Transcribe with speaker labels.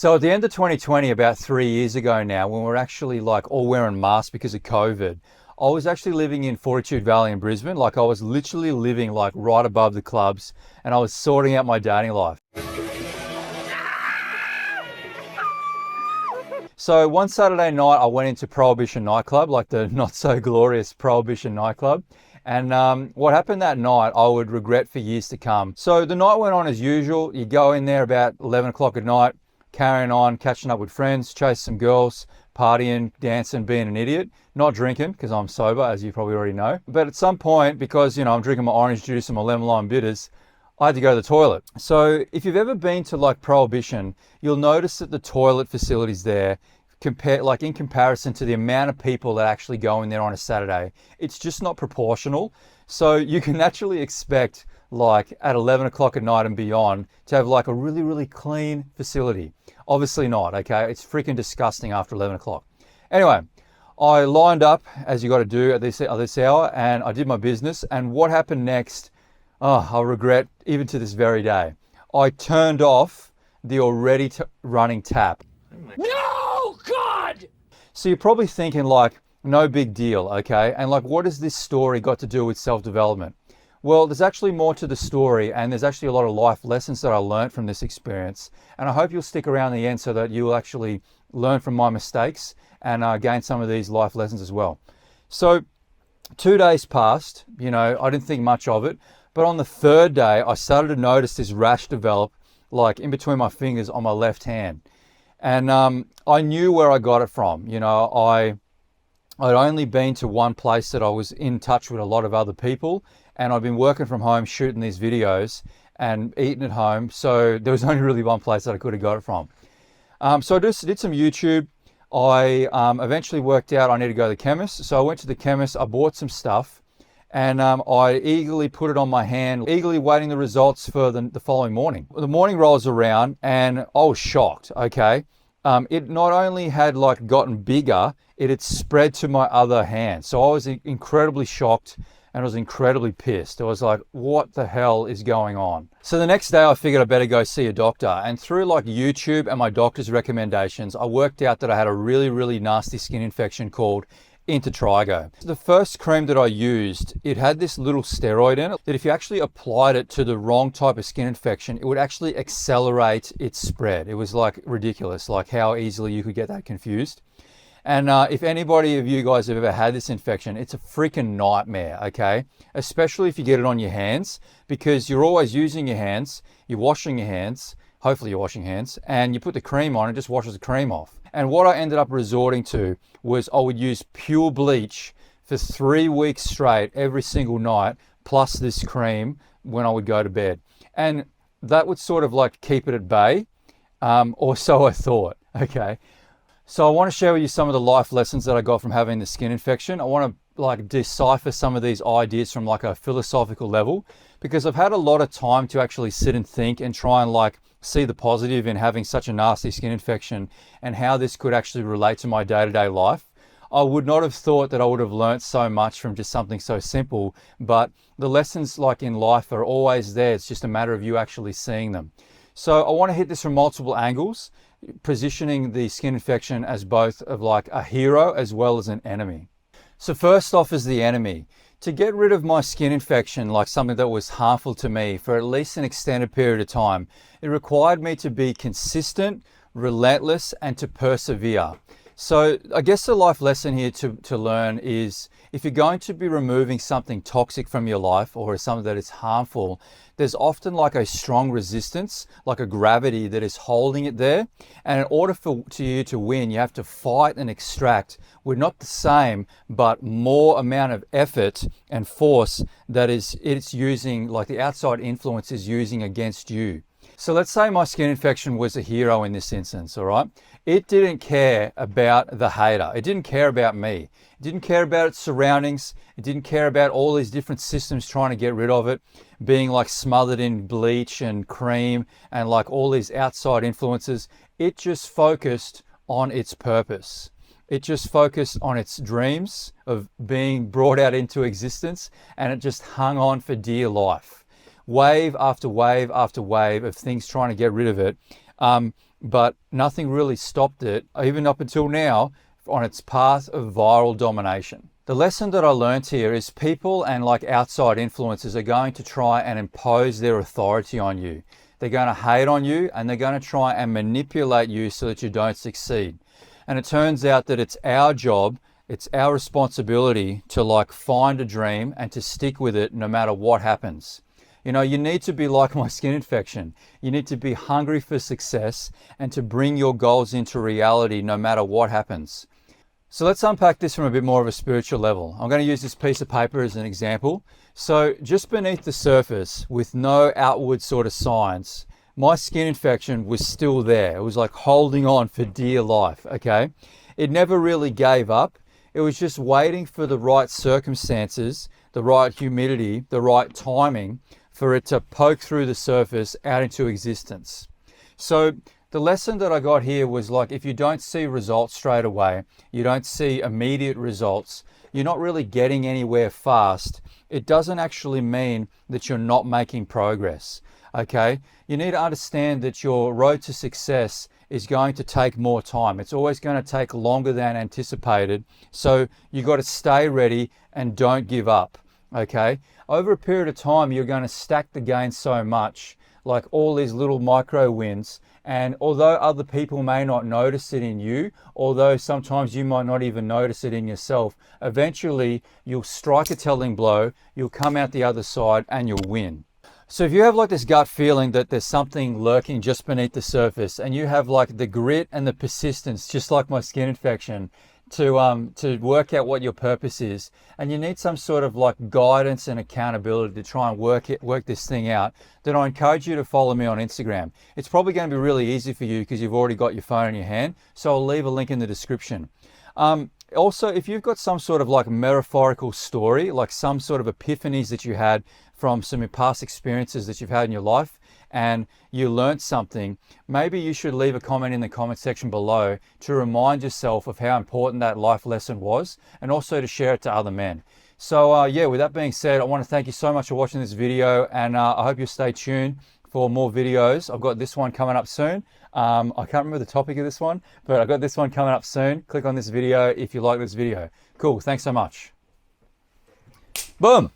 Speaker 1: So at the end of 2020, about 3 years ago now, when we're actually like all wearing masks because of COVID, I was actually living in Fortitude Valley in Brisbane. Like I was literally living like right above the clubs and I was sorting out my dating life. So one Saturday night, I went into Prohibition nightclub, like the not so glorious Prohibition nightclub. And what happened that night, I would regret for years to come. So the night went on as usual. You go in there about 11 o'clock at night, carrying on, catching up with friends, chase some girls, partying, dancing, being an idiot, not drinking because I'm sober, as you probably already know. But at some point, because I'm drinking my orange juice and my lemon lime bitters, I had to go to the toilet. So if you've ever been to like Prohibition, you'll notice that the toilet facilities there, in comparison to the amount of people that actually go in there on a Saturday, it's just not proportional. So you can naturally expect like at 11 o'clock at night and beyond to have like a really, really clean facility. Obviously not, okay? It's freaking disgusting after 11 o'clock. Anyway, I lined up as you got to do at this hour and I did my business. And what happened next, I regret even to this very day. I turned off the already running tap.
Speaker 2: No, God!
Speaker 1: So you're probably thinking like, no big deal, okay? And like, what has this story got to do with self-development? Well, there's actually more to the story and there's actually a lot of life lessons that I learned from this experience. And I hope you'll stick around the end so that you'll actually learn from my mistakes and gain some of these life lessons as well. So 2 days passed, I didn't think much of it. But on the third day, I started to notice this rash develop like in between my fingers on my left hand. And I knew where I got it from. I'd only been to one place that I was in touch with a lot of other people, and I'd been working from home shooting these videos and eating at home. So there was only really one place that I could have got it from. So I just did some YouTube. I eventually worked out I need to go to the chemist. So I went to the chemist, I bought some stuff, and I eagerly put it on my hand, eagerly waiting the results for the following morning. The morning rolls around and I was shocked, okay? It not only had like gotten bigger, it had spread to my other hand. So I was incredibly shocked and I was incredibly pissed. I was like, what the hell is going on? So the next day I figured I better go see a doctor. And through like YouTube and my doctor's recommendations, I worked out that I had a really, really nasty skin infection called Intertrigo. The first cream that I used, it had this little steroid in it that if you actually applied it to the wrong type of skin infection, it would actually accelerate its spread. It was like ridiculous, like how easily you could get that confused. And if anybody of you guys have ever had this infection, it's a freaking nightmare, okay? Especially if you get it on your hands, because you're always using your hands, you're washing your hands, hopefully you're washing hands, and you put the cream on, it just washes the cream off. And what I ended up resorting to was I would use pure bleach for 3 weeks straight every single night, plus this cream when I would go to bed. And that would sort of like keep it at bay, or so I thought, okay? So I want to share with you some of the life lessons that I got from having the skin infection. I want to like decipher some of these ideas from like a philosophical level, because I've had a lot of time to actually sit and think and try and like see the positive in having such a nasty skin infection and how this could actually relate to my day-to-day life. I would not have thought that I would have learnt so much from just something so simple, but the lessons like in life are always there. It's just a matter of you actually seeing them. So I want to hit this from multiple angles, positioning the skin infection as both of like a hero as well as an enemy. So first off is the enemy. To get rid of my skin infection, like something that was harmful to me for at least an extended period of time, it required me to be consistent, relentless, and to persevere. So I guess the life lesson here to learn is if you're going to be removing something toxic from your life or something that is harmful, there's often like a strong resistance, like a gravity that is holding it there. And in order for you to win, you have to fight and extract with not the same, but more amount of effort and force that it's using, like the outside influence is using against you. So let's say my skin infection was a hero in this instance, all right? It didn't care about the hater. It didn't care about me. It didn't care about its surroundings. It didn't care about all these different systems trying to get rid of it, being like smothered in bleach and cream and like all these outside influences. It just focused on its purpose. It just focused on its dreams of being brought out into existence, and it just hung on for dear life. Wave after wave after wave of things trying to get rid of it. but nothing really stopped it, even up until now, on its path of viral domination. The lesson that I learned here is people and like outside influences are going to try and impose their authority on you. They're going to hate on you and they're going to try and manipulate you so that you don't succeed. And it turns out that it's our job, it's our responsibility to like find a dream and to stick with it no matter what happens. You know, you need to be like my skin infection. You need to be hungry for success and to bring your goals into reality no matter what happens. So let's unpack this from a bit more of a spiritual level. I'm going to use this piece of paper as an example. So just beneath the surface, with no outward sort of signs, my skin infection was still there. It was like holding on for dear life, okay? It never really gave up. It was just waiting for the right circumstances, the right humidity, the right timing for it to poke through the surface out into existence. So the lesson that I got here was like, if you don't see results straight away, you don't see immediate results, you're not really getting anywhere fast, it doesn't actually mean that you're not making progress, okay? You need to understand that your road to success is going to take more time. It's always going to take longer than anticipated. So you got to stay ready and don't give up, okay? Over a period of time, you're going to stack the gains so much, like all these little micro wins. And although other people may not notice it in you, although sometimes you might not even notice it in yourself, eventually you'll strike a telling blow, you'll come out the other side and you'll win. So if you have like this gut feeling that there's something lurking just beneath the surface and you have like the grit and the persistence, just like my skin infection, to work out what your purpose is, and you need some sort of like guidance and accountability to try and work this thing out, then I encourage you to follow me on Instagram. It's probably going to be really easy for you because you've already got your phone in your hand, so I'll leave a link in the description. Also, if you've got some sort of like metaphorical story, like some sort of epiphanies that you had from some past experiences that you've had in your life, and you learned something, maybe you should leave a comment in the comment section below to remind yourself of how important that life lesson was, and also to share it to other men. So yeah, with that being said, I want to thank you so much for watching this video, and I hope you stay tuned for more videos. I've got this one coming up soon. I can't remember the topic of this one, but I've got this one coming up soon. Click on this video if you like this video. Cool, thanks so much. Boom.